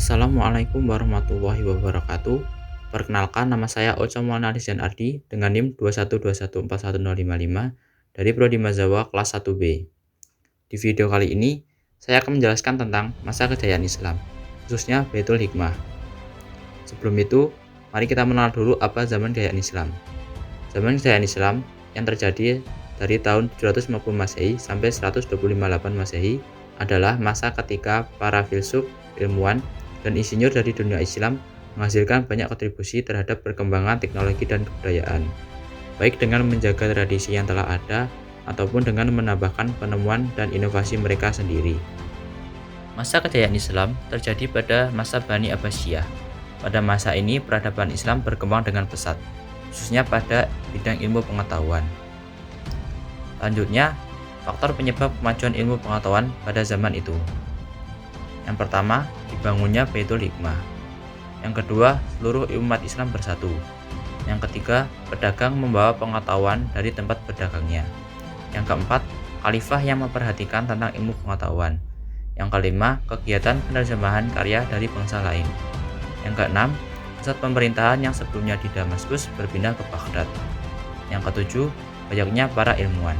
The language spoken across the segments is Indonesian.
Assalamualaikum warahmatullahi wabarakatuh. Perkenalkan, nama saya Ocha Maulana Rizan Ardi dengan NIM 212141055 dari Prodi Mazhawa kelas 1B. Di video kali ini, saya akan menjelaskan tentang masa kejayaan Islam, khususnya Baitul Hikmah. Sebelum itu, mari kita mengenal dulu apa zaman kejayaan Islam. Zaman kejayaan Islam yang terjadi dari tahun 750 Masehi sampai 125 Masehi adalah masa ketika para filsuf, ilmuwan, dan insinyur dari dunia Islam menghasilkan banyak kontribusi terhadap perkembangan teknologi dan kebudayaan, baik dengan menjaga tradisi yang telah ada ataupun dengan menambahkan penemuan dan inovasi mereka sendiri. Masa kejayaan Islam terjadi pada masa Bani Abbasiyah. Pada masa ini, peradaban Islam berkembang dengan pesat, khususnya pada bidang ilmu pengetahuan. Selanjutnya, faktor penyebab kemajuan ilmu pengetahuan pada zaman itu. Yang pertama, dibangunnya Baitul Hikmah. Yang kedua, seluruh umat Islam bersatu. Yang ketiga, pedagang membawa pengetahuan dari tempat berdagangnya. Yang keempat, khalifah yang memperhatikan tentang ilmu pengetahuan. Yang kelima, kegiatan penerjemahan karya dari bangsa lain. Yang keenam, pusat pemerintahan yang sebelumnya di Damaskus berpindah ke Baghdad. Yang ketujuh, banyaknya para ilmuwan.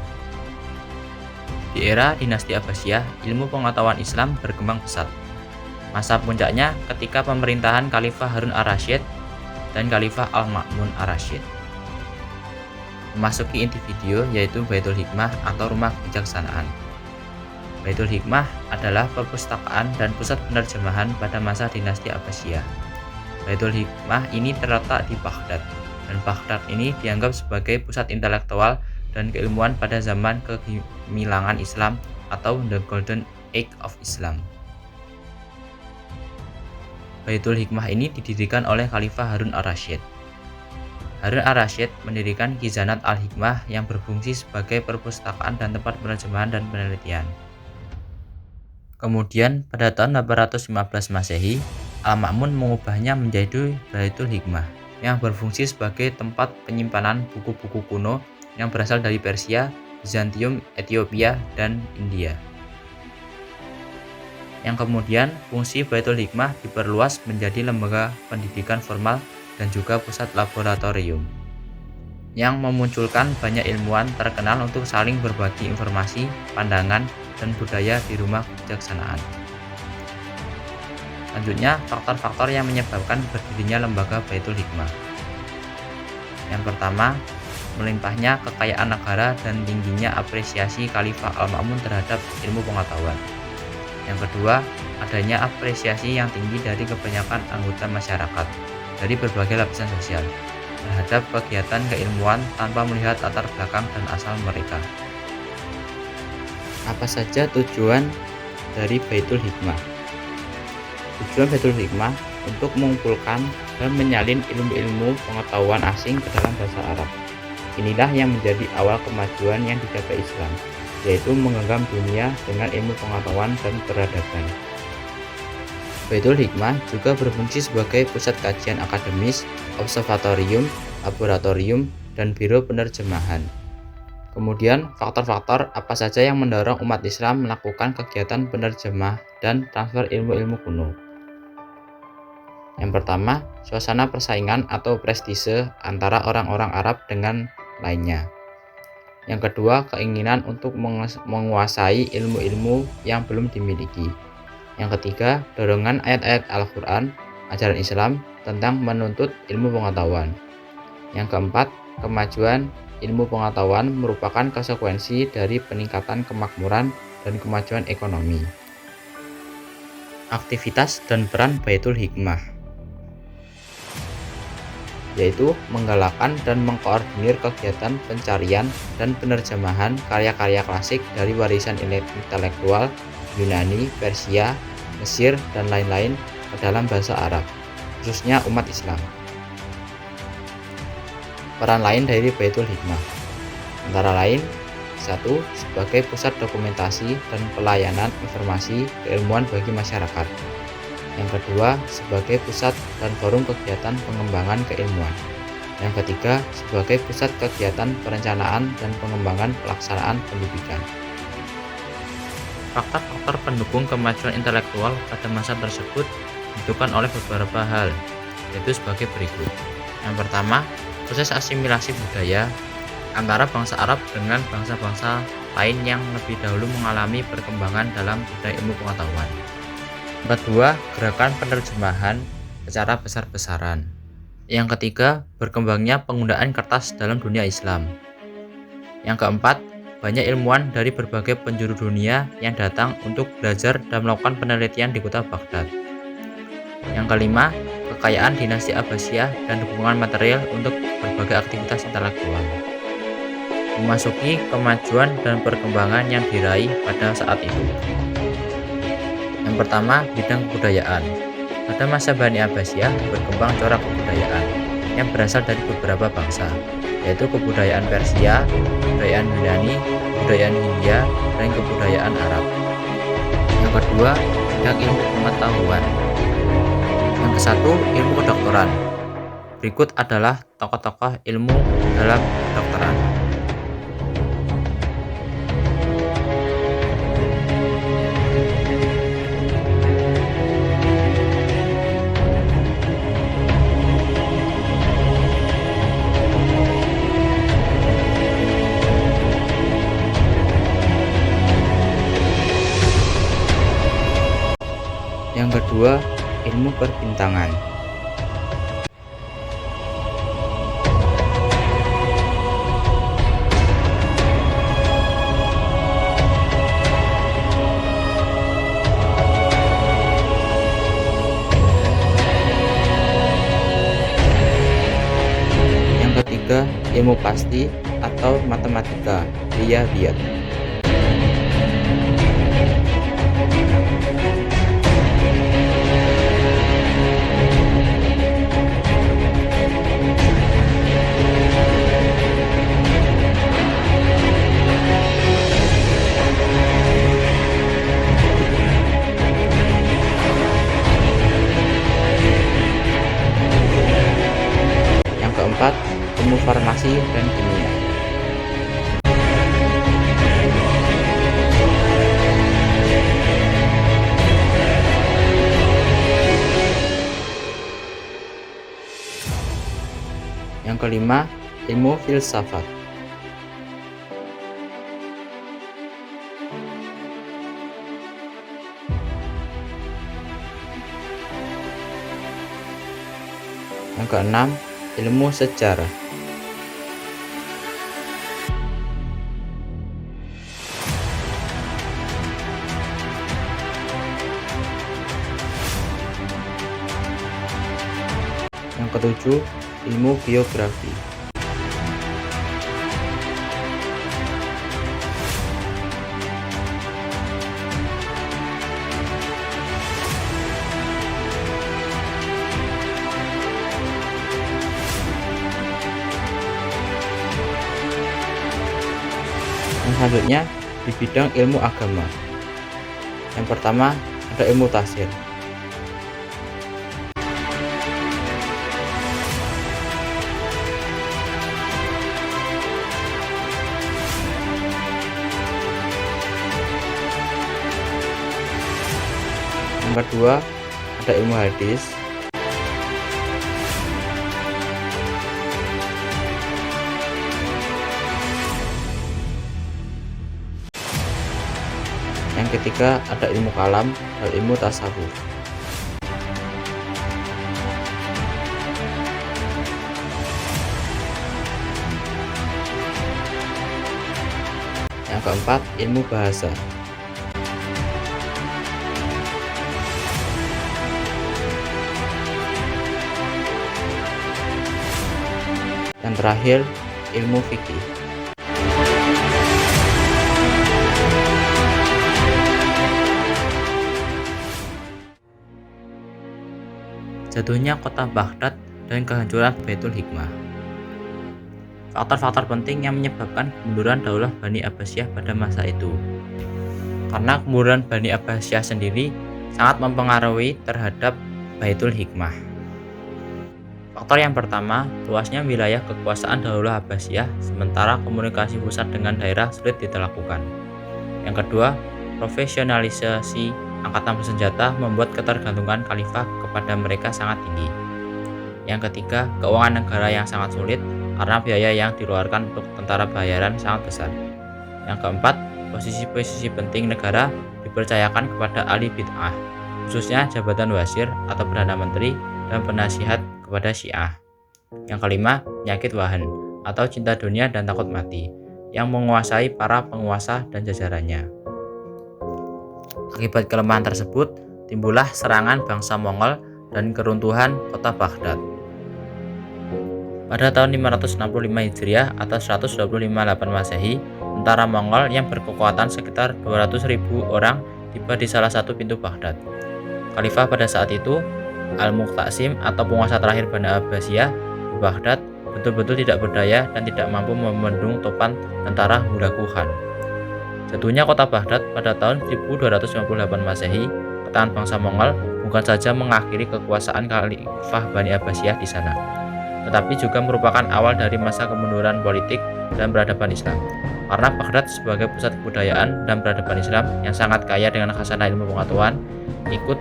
Di era dinasti Abbasiyah, ilmu pengetahuan Islam berkembang pesat. Masa puncaknya ketika pemerintahan Khalifah Harun ar-Rasyid dan Khalifah Al-Ma'mun ar-Rasyid. Memasuki inti video yaitu Baitul Hikmah atau rumah kebijaksanaan. Baitul Hikmah adalah perpustakaan dan pusat penerjemahan pada masa dinasti Abbasiyah. Baitul Hikmah ini terletak di Baghdad, dan Baghdad ini dianggap sebagai pusat intelektual dan keilmuan pada zaman kegemilangan Islam atau The Golden Age of Islam. Baitul Hikmah ini didirikan oleh Khalifah Harun ar-Rasyid. Harun ar-Rasyid mendirikan Khizanat al-Hikmah yang berfungsi sebagai perpustakaan dan tempat penerjemahan dan penelitian. Kemudian pada tahun 815 Masehi, Al-Ma'mun mengubahnya menjadi Baitul Hikmah yang berfungsi sebagai tempat penyimpanan buku-buku kuno yang berasal dari Persia, Bizantium, Ethiopia, dan India. Yang kemudian fungsi Baitul Hikmah diperluas menjadi lembaga pendidikan formal dan juga pusat laboratorium yang memunculkan banyak ilmuwan terkenal untuk saling berbagi informasi, pandangan, dan budaya di rumah kebijaksanaan. Selanjutnya, faktor-faktor yang menyebabkan berdirinya lembaga Baitul Hikmah. Yang pertama, melimpahnya kekayaan negara dan tingginya apresiasi Khalifah Al-Ma'mun terhadap ilmu pengetahuan. Yang kedua, adanya apresiasi yang tinggi dari kebanyakan anggota masyarakat dari berbagai lapisan sosial terhadap kegiatan keilmuan tanpa melihat latar belakang dan asal mereka. Apa saja tujuan dari Baitul Hikmah? Tujuan Baitul Hikmah untuk mengumpulkan dan menyalin ilmu-ilmu pengetahuan asing ke dalam bahasa Arab. Inilah yang menjadi awal kemajuan yang dicapai Islam, yaitu menggenggam dunia dengan ilmu pengetahuan dan peradaban. Baitul Hikmah juga berfungsi sebagai pusat kajian akademis, observatorium, laboratorium, dan biro penerjemahan. Kemudian, faktor-faktor apa saja yang mendorong umat Islam melakukan kegiatan penerjemah dan transfer ilmu-ilmu kuno? Yang pertama, suasana persaingan atau prestise antara orang-orang Arab dengan lainnya. Yang kedua, keinginan untuk menguasai ilmu-ilmu yang belum dimiliki. Yang ketiga, dorongan ayat-ayat Al-Quran, ajaran Islam tentang menuntut ilmu pengetahuan. Yang keempat, kemajuan ilmu pengetahuan merupakan konsekuensi dari peningkatan kemakmuran dan kemajuan ekonomi. Aktivitas dan peran Baitul Hikmah yaitu menggalakkan dan mengkoordinir kegiatan pencarian dan penerjemahan karya-karya klasik dari warisan intelektual Yunani, Persia, Mesir, dan lain-lain ke dalam bahasa Arab, khususnya umat Islam. Peran lain dari Baitul Hikmah antara lain: 1. Sebagai pusat dokumentasi dan pelayanan informasi keilmuan bagi masyarakat. Yang kedua, sebagai pusat dan forum kegiatan pengembangan keilmuan. Yang ketiga, sebagai pusat kegiatan perencanaan dan pengembangan pelaksanaan pendidikan. Faktor-faktor pendukung kemajuan intelektual pada masa tersebut ditentukan oleh beberapa hal, yaitu sebagai berikut. Yang pertama, proses asimilasi budaya antara bangsa Arab dengan bangsa-bangsa lain yang lebih dahulu mengalami perkembangan dalam bidang ilmu pengetahuan. Yang kedua, gerakan penerjemahan secara besar-besaran. Yang ketiga, berkembangnya penggunaan kertas dalam dunia Islam. Yang keempat, banyak ilmuwan dari berbagai penjuru dunia yang datang untuk belajar dan melakukan penelitian di kota Baghdad. Yang kelima, kekayaan dinasti Abbasiyah dan dukungan material untuk berbagai aktivitas intelektual. Memasuki kemajuan dan perkembangan yang diraih pada saat itu. Yang pertama, bidang kebudayaan. Pada masa Bani Abbasiyah berkembang corak kebudayaan yang berasal dari beberapa bangsa, yaitu kebudayaan Persia, kebudayaan Yunani, kebudayaan Hindia, dan kebudayaan Arab. Yang kedua, bidang ilmu pengetahuan. Yang kesatu, ilmu kedokteran. Berikut adalah tokoh-tokoh ilmu dalam kedokteran. Yang kedua, ilmu perbintangan. Yang ketiga, ilmu pasti atau matematika, riyadhiyat. Yang keempat, ilmu farmasi dan kimia. Yang kelima, ilmu filsafat. Yang keenam, ilmu sejarah. Yang ketujuh, ilmu biografi. Yang selanjutnya di bidang ilmu agama. Yang pertama ada ilmu tafsir. Yang kedua ada ilmu hadis. Yang ketiga ada ilmu kalam dan ilmu tasawuf. Yang keempat ilmu bahasa. Dan terakhir ilmu fikih. Jatuhnya kota Baghdad dan kehancuran Baitul Hikmah. Faktor-faktor penting yang menyebabkan kemunduran Daulah Bani Abbasiyah pada masa itu. Karena kemunduran Bani Abbasiyah sendiri sangat mempengaruhi terhadap Baitul Hikmah. Faktor yang pertama, luasnya wilayah kekuasaan Daulah Abbasiyah sementara komunikasi pusat dengan daerah sulit dilakukan. Yang kedua, profesionalisasi angkatan bersenjata membuat ketergantungan khalifah kepada mereka sangat tinggi. Yang ketiga, keuangan negara yang sangat sulit karena biaya yang dikeluarkan untuk tentara bayaran sangat besar. Yang keempat, posisi-posisi penting negara dipercayakan kepada ahli bid'ah, khususnya jabatan wazir atau perdana menteri dan penasihat kepada Syiah. Yang kelima, penyakit wahan atau cinta dunia dan takut mati yang menguasai para penguasa dan jajarannya. Akibat kelemahan tersebut, timbullah serangan bangsa Mongol dan keruntuhan kota Baghdad. Pada tahun 565 Hijriah atau 125 Masehi, tentara Mongol yang berkekuatan sekitar 200.000 orang tiba di salah satu pintu Baghdad. Khalifah pada saat itu, Al-Muqtasim atau penguasa terakhir Bani Abbasiyah di Baghdad, betul-betul tidak berdaya dan tidak mampu membendung topan tentara Hulagu Khan. Jatuhnya kota Baghdad pada tahun 1258 Masehi ke tangan bangsa Mongol bukan saja mengakhiri kekuasaan Khalifah Bani Abbasiyah di sana, tetapi juga merupakan awal dari masa kemunduran politik dan peradaban Islam. Karena Baghdad sebagai pusat kebudayaan dan peradaban Islam yang sangat kaya dengan khazanah ilmu pengetahuan, ikut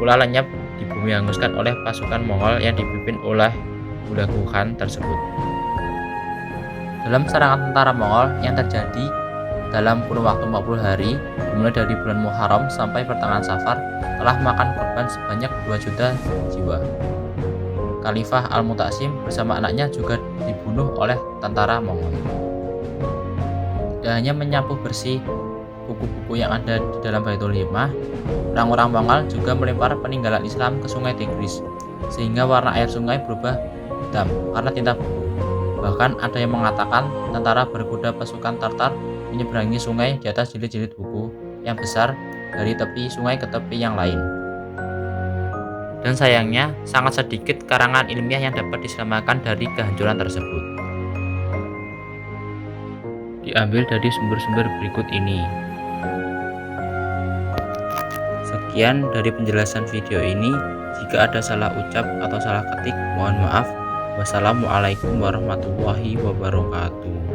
pula lenyap di bumi hanguskan oleh pasukan Mongol yang dipimpin oleh Hulagu Khan tersebut. Dalam serangan tentara Mongol yang terjadi dalam kurun waktu 40 hari, dimulai dari bulan Muharram sampai pertengahan Safar, telah makan korban sebanyak 2 juta jiwa. Khalifah Al-Muqtasim bersama anaknya juga dibunuh oleh tentara Mongol. Tidak hanya menyapu bersih buku-buku yang ada di dalam Baitul Hikmah, orang-orang Mongol juga melempar peninggalan Islam ke sungai Tigris, sehingga warna air sungai berubah hitam karena tinta buku. Bahkan ada yang mengatakan tentara berkuda pasukan Tartar menyeberangi sungai di atas jilid-jilid buku yang besar dari tepi sungai ke tepi yang lain. Dan sayangnya, sangat sedikit karangan ilmiah yang dapat diselamatkan dari kehancuran tersebut. Diambil dari sumber-sumber berikut ini. Sekian dari penjelasan video ini. Jika ada salah ucap atau salah ketik, mohon maaf. Wassalamualaikum warahmatullahi wabarakatuh.